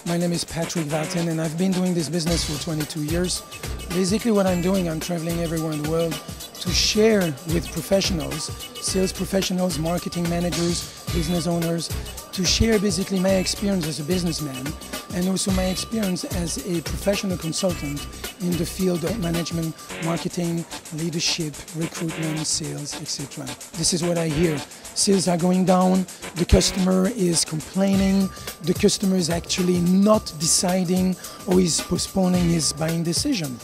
My name is Patrick Valten and I've been doing this business for 22 years. Basically what I'm doing, I'm traveling everywhere in the world to share with professionals, sales professionals, marketing managers, business owners, to share basically my experience as a businessman and also my experience as a professional consultant in the field of management, marketing, leadership, recruitment, sales, etc. This is what I hear. Sales are going down, the customer is complaining, the customer is actually not deciding or is postponing his buying decision.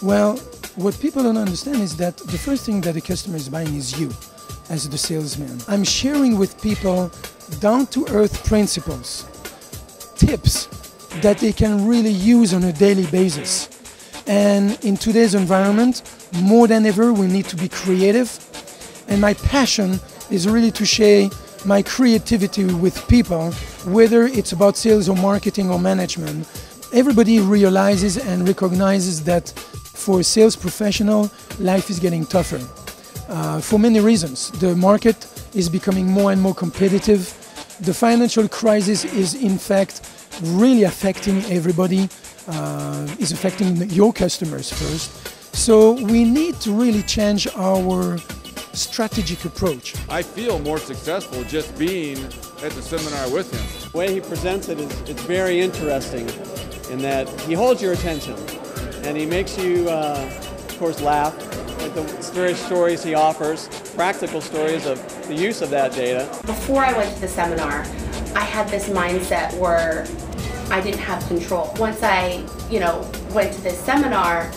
Well, what people don't understand is that the first thing that the customer is buying is you, as the salesman. I'm sharing with people down-to-earth principles, tips that they can really use on a daily basis. And in today's environment, more than ever, we need to be creative. And my passion is really to share my creativity with people, whether it's about sales or marketing or management. Everybody realizes and recognizes that for a sales professional, life is getting tougher. For many reasons. The market is becoming more and more competitive. The financial crisis is in fact really affecting everybody, is affecting your customers first. So we need to really change our strategic approach. I feel more successful just being at the seminar with him. The way he presents it is it's very interesting in that he holds your attention and he makes you, of course, laugh at the various stories he offers, practical stories of the use of that data. Before I went to the seminar, I had this mindset where I didn't have control. Once I, went to this seminar,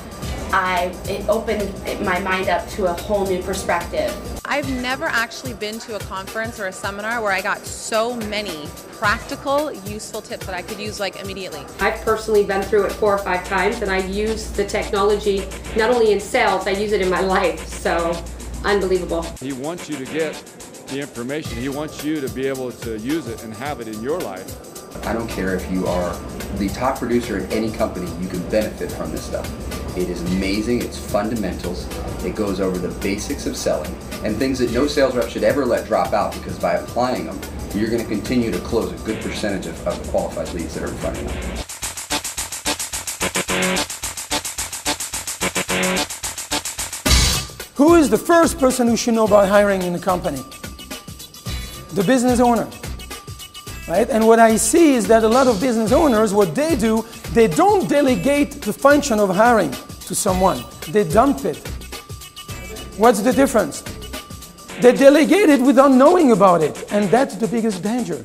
it opened my mind up to a whole new perspective. I've never actually been to a conference or a seminar where I got so many practical, useful tips that I could use immediately. I've personally been through it 4 or 5 times and I use the technology not only in sales, I use it in my life, so unbelievable. He wants you to get the information. He wants you to be able to use it and have it in your life. I don't care if you are the top producer in any company, you can benefit from this stuff. It is amazing, it's fundamentals, it goes over the basics of selling and things that no sales rep should ever let drop out, because by applying them, you're going to continue to close a good percentage of the qualified leads that are in front of you. Who is the first person who should know about hiring in a company? The business owner. Right? And what I see is that a lot of business owners, what they do, they don't delegate the function of hiring to someone. They dump it. What's the difference? They delegate it without knowing about it, and that's the biggest danger.